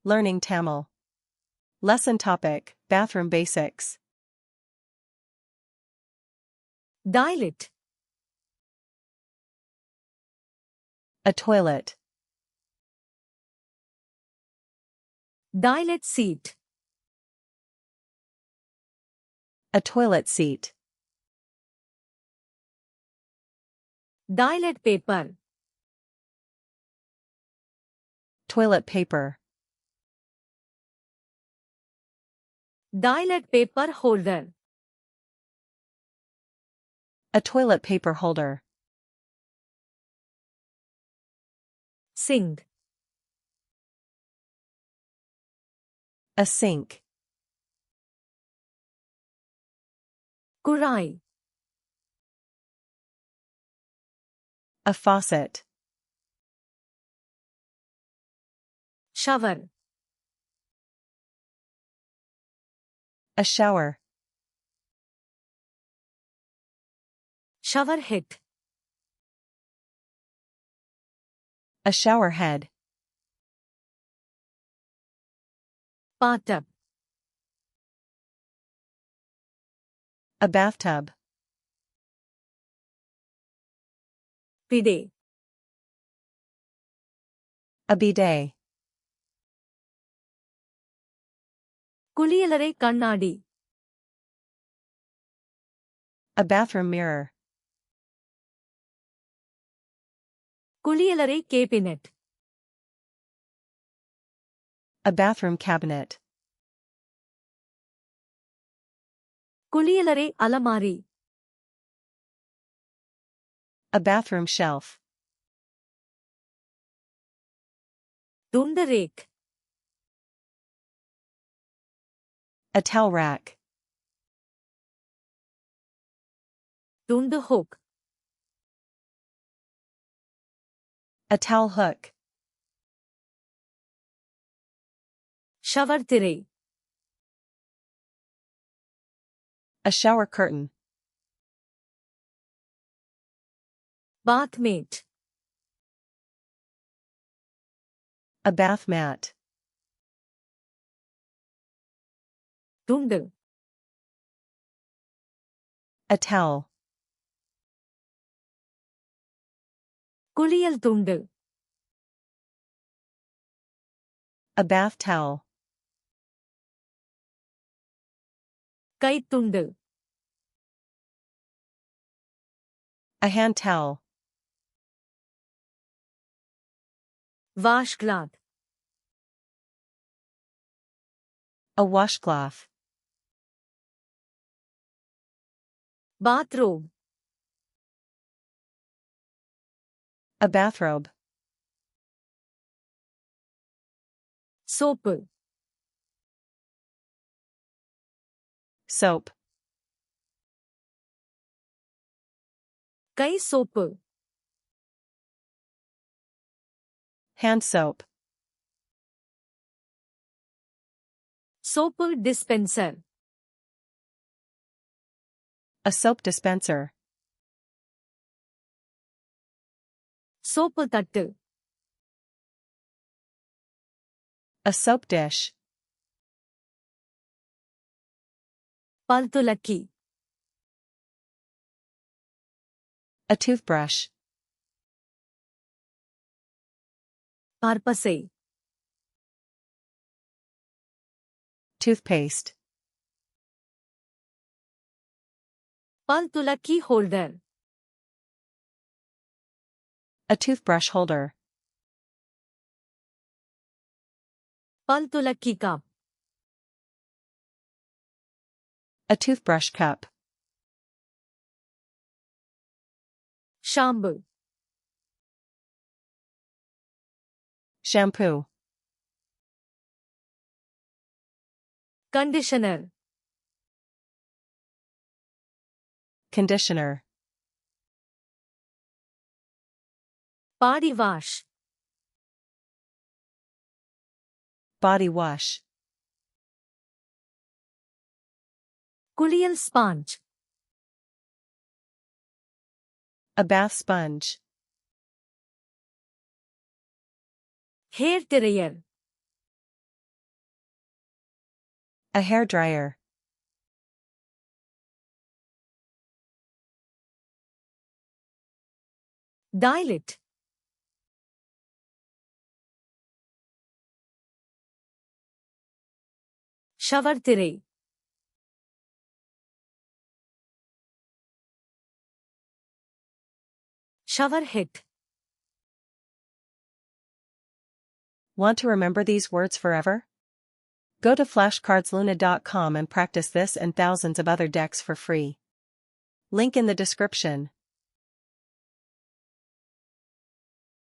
Learning Tamil. Lesson topic, Bathroom Basics. Dilate. A toilet. Dilate seat. A toilet seat. Dilate paper. Toilet paper. Dilate paper holder. A toilet paper holder. Sink. A sink. Kurai. A faucet. Shower. A shower. Shower head. A shower head. Bathtub. A bathtub. Bidet. A bidet. குளியலறை கண்ணாடி. A bathroom mirror. குளியலறை cabinet. A bathroom cabinet. குளியலறை அலமாரி. A bathroom shelf. துண்டு rack. A towel rack. துண்டு hook. A towel hook. Shower திரை. A shower curtain. bath mat. A bath mat. துண்டு. A towel. குளியல் துண்டு. A bath towel. கைத்துண்டு. A hand towel. washcloth. A washcloth. bathrobe. A bathrobe. Soap. Soap. Guy soap. Hand soap. Soap dispenser. A soap dispenser. Soap தட்டு. A soap dish. பல் துலக்கி. A toothbrush. பற்பசை. Toothpaste. பல் துலக்கி holder. A toothbrush holder. பல் துலக்கி cup. A toothbrush cup. shampoo. Shampoo. conditioner. Conditioner. body wash. Body wash. குளியல் sponge. A bath sponge. hair dryer. A hairdryer. Dilate. Shower திரை. Shower head. Want to remember these words forever? Go to flashcardsluna.com and practice this and thousands of other decks for free. Link in the description.